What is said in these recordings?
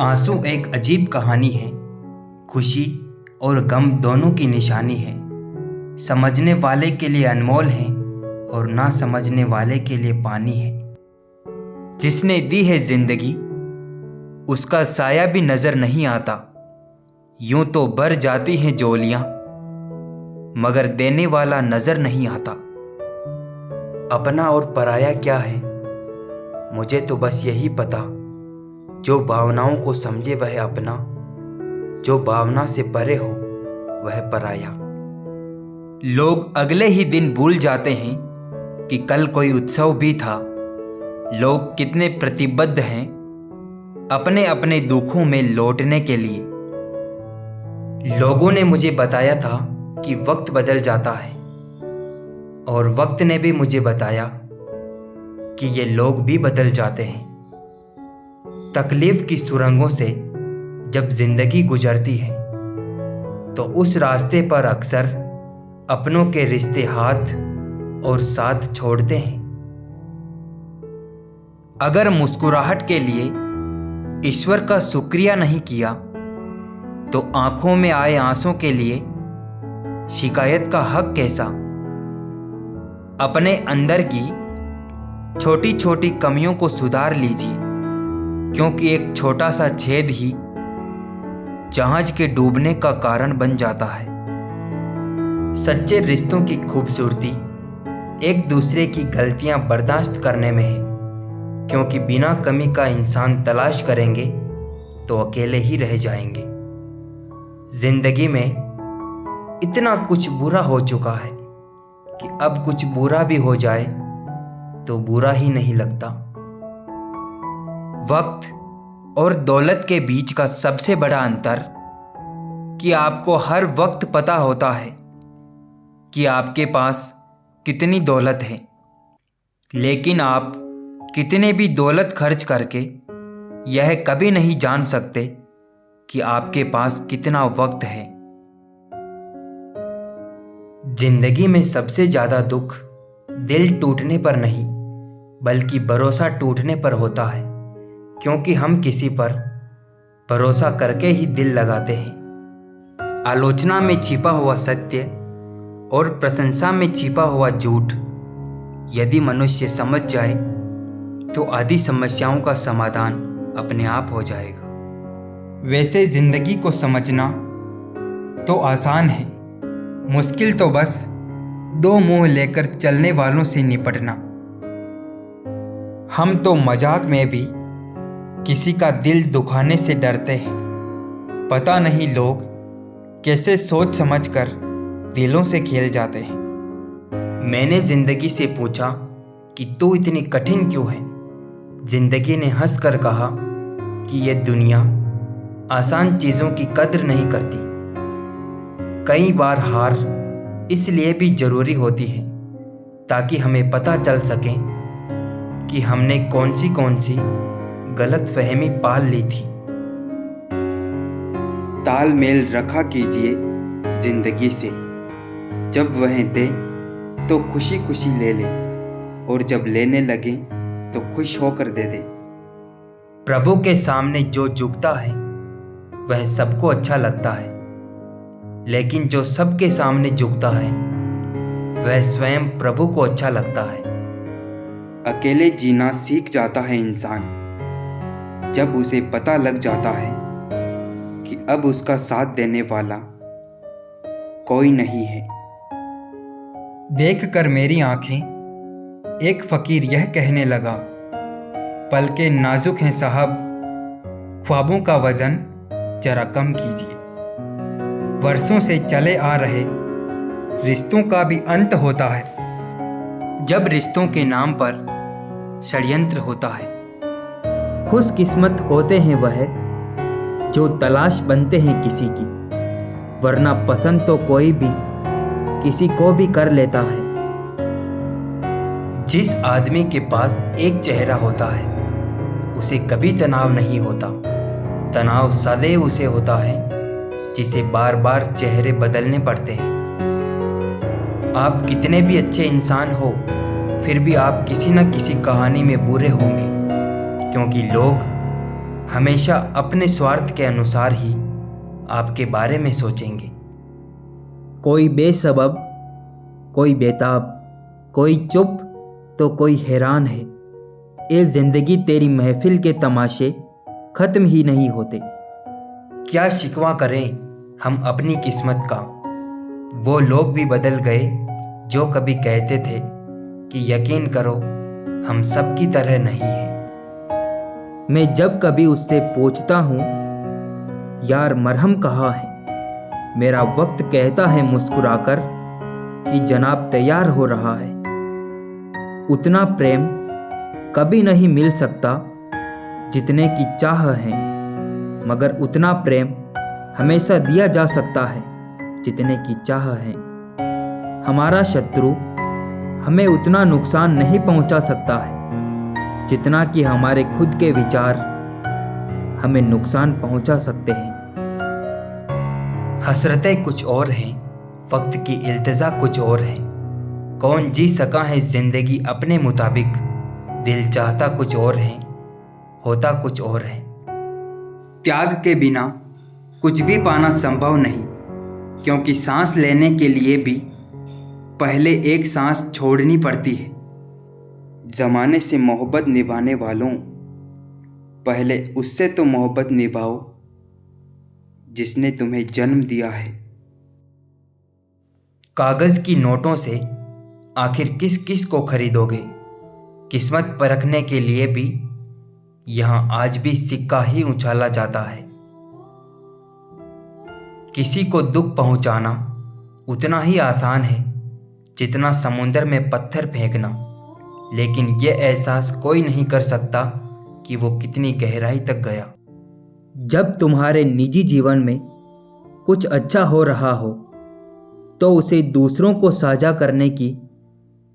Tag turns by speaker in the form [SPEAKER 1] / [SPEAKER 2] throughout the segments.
[SPEAKER 1] आंसू एक अजीब कहानी है। खुशी और गम दोनों की निशानी है। समझने वाले के लिए अनमोल है और ना समझने वाले के लिए पानी है। जिसने दी है जिंदगी उसका साया भी नजर नहीं आता। यूं तो भर जाती हैं जोलियां मगर देने वाला नजर नहीं आता। अपना और पराया क्या है मुझे तो बस यही पता। जो भावनाओं को समझे वह अपना, जो भावना से परे हो वह पराया। लोग अगले ही दिन भूल जाते हैं कि कल कोई उत्सव भी था। लोग कितने प्रतिबद्ध हैं अपने अपने दुखों में लौटने के लिए। लोगों ने मुझे बताया था कि वक्त बदल जाता है और वक्त ने भी मुझे बताया कि ये लोग भी बदल जाते हैं। तकलीफ की सुरंगों से जब जिंदगी गुजरती है तो उस रास्ते पर अक्सर अपनों के रिश्ते हाथ और साथ छोड़ते हैं। अगर मुस्कुराहट के लिए ईश्वर का शुक्रिया नहीं किया तो आंखों में आए आंसू के लिए शिकायत का हक कैसा। अपने अंदर की छोटी छोटी कमियों को सुधार लीजिए क्योंकि एक छोटा सा छेद ही जहाज के डूबने का कारण बन जाता है। सच्चे रिश्तों की खूबसूरती एक दूसरे की गलतियां बर्दाश्त करने में है क्योंकि बिना कमी का इंसान तलाश करेंगे तो अकेले ही रह जाएंगे। जिंदगी में इतना कुछ बुरा हो चुका है कि अब कुछ बुरा भी हो जाए तो बुरा ही नहीं लगता। वक्त और दौलत के बीच का सबसे बड़ा अंतर कि आपको हर वक्त पता होता है कि आपके पास कितनी दौलत है, लेकिन आप कितने भी दौलत खर्च करके यह कभी नहीं जान सकते कि आपके पास कितना वक्त है। जिंदगी में सबसे ज़्यादा दुख दिल टूटने पर नहीं बल्कि भरोसा टूटने पर होता है क्योंकि हम किसी पर भरोसा करके ही दिल लगाते हैं। आलोचना में छिपा हुआ सत्य और प्रशंसा में छिपा हुआ झूठ यदि मनुष्य समझ जाए तो आधी समस्याओं का समाधान अपने आप हो जाएगा। वैसे जिंदगी को समझना तो आसान है, मुश्किल तो बस दो मुंह लेकर चलने वालों से निपटना। हम तो मजाक में भी किसी का दिल दुखाने से डरते हैं। पता नहीं लोग कैसे सोच समझकर दिलों से खेल जाते हैं। मैंने जिंदगी से पूछा कि तू इतनी कठिन क्यों है। जिंदगी ने हंसकर कहा कि यह दुनिया आसान चीज़ों की कद्र नहीं करती। कई बार हार इसलिए भी ज़रूरी होती है ताकि हमें पता चल सके कि हमने कौन सी गलत फहमी पाल ली थी। तालमेल रखा कीजिए जिंदगी से, जब वह दे तो खुशी खुशी ले ले और जब लेने लगे तो खुश होकर दे दे। प्रभु के सामने जो झुकता है वह सबको अच्छा लगता है, लेकिन जो सबके सामने झुकता है वह स्वयं प्रभु को अच्छा लगता है। अकेले जीना सीख जाता है इंसान जब उसे पता लग जाता है कि अब उसका साथ देने वाला कोई नहीं है। देखकर मेरी आंखें एक फकीर यह कहने लगा, पलके नाजुक हैं साहब, ख्वाबों का वजन जरा कम कीजिए। वर्षों से चले आ रहे रिश्तों का भी अंत होता है जब रिश्तों के नाम पर षड्यंत्र होता है। खुशकिस्मत होते हैं वह जो तलाश बनते हैं किसी की, वरना पसंद तो कोई भी किसी को भी कर लेता है। जिस आदमी के पास एक चेहरा होता है उसे कभी तनाव नहीं होता। तनाव सदैव उसे होता है जिसे बार बार चेहरे बदलने पड़ते हैं। आप कितने भी अच्छे इंसान हो फिर भी आप किसी न किसी कहानी में बुरे होंगे क्योंकि लोग हमेशा अपने स्वार्थ के अनुसार ही आपके बारे में सोचेंगे।
[SPEAKER 2] कोई बेसबब, कोई बेताब, कोई चुप तो कोई हैरान है। ये जिंदगी तेरी महफिल के तमाशे खत्म ही नहीं होते।
[SPEAKER 1] क्या शिकवा करें हम अपनी किस्मत का, वो लोग भी बदल गए जो कभी कहते थे कि यकीन करो हम सब की तरह नहीं हैं।
[SPEAKER 2] मैं जब कभी उससे पूछता हूँ यार मरहम कहाँ है, मेरा वक्त कहता है मुस्कुराकर कि जनाब तैयार हो रहा है। उतना प्रेम कभी नहीं मिल सकता जितने की चाह है, मगर उतना प्रेम हमेशा दिया जा सकता है जितने की चाह है। हमारा शत्रु हमें उतना नुकसान नहीं पहुंचा सकता है जितना कि हमारे खुद के विचार हमें नुकसान पहुंचा सकते हैं।
[SPEAKER 1] हसरतें कुछ और हैं, वक्त की इल्तिजा कुछ और है। कौन जी सका है जिंदगी अपने मुताबिक, दिल चाहता कुछ और है, होता कुछ और है। त्याग के बिना कुछ भी पाना संभव नहीं, क्योंकि सांस लेने के लिए भी पहले एक सांस छोड़नी पड़ती है। ज़माने से मोहब्बत निभाने वालों, पहले उससे तो मोहब्बत निभाओ जिसने तुम्हें जन्म दिया है। कागज़ की नोटों से आखिर किस किस को खरीदोगे? किस्मत परखने के लिए भी यहाँ आज भी सिक्का ही उछाला जाता है। किसी को दुख पहुँचाना उतना ही आसान है जितना समुंदर में पत्थर फेंकना, लेकिन ये एहसास कोई नहीं कर सकता कि वो कितनी गहराई तक गया।
[SPEAKER 2] जब तुम्हारे निजी जीवन में कुछ अच्छा हो रहा हो तो उसे दूसरों को साझा करने की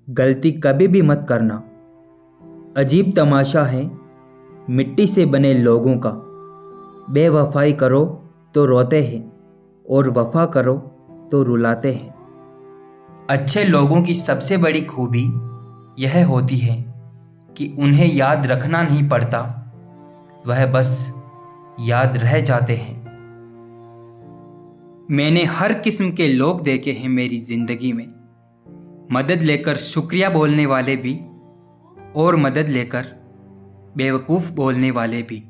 [SPEAKER 2] गलती कभी भी मत करना। अजीब तमाशा है मिट्टी से बने लोगों का। बेवफाई करो तो रोते हैं और वफा करो तो रुलाते हैं।
[SPEAKER 1] अच्छे लोगों की सबसे बड़ी खूबी यह होती है कि उन्हें याद रखना नहीं पड़ता, वह बस याद रह जाते हैं। मैंने हर किस्म के लोग देखे हैं मेरी ज़िंदगी में, मदद लेकर शुक्रिया बोलने वाले भी और मदद लेकर बेवकूफ़ बोलने वाले भी।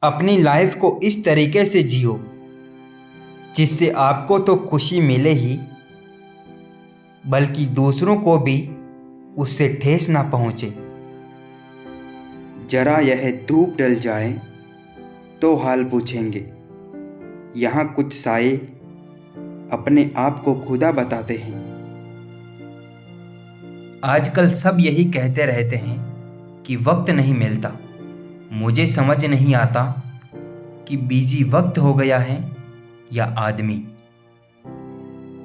[SPEAKER 1] अपनी लाइफ को इस तरीके से जियो जिससे आपको तो खुशी मिले ही, बल्कि दूसरों को भी उससे ठेस ना पहुँचे। जरा यह धूप डल जाए तो हाल पूछेंगे, यहाँ कुछ साए अपने आप को खुदा बताते हैं। आजकल सब यही कहते रहते हैं कि वक्त नहीं मिलता। मुझे समझ नहीं आता कि बिजी वक्त हो गया है या आदमी।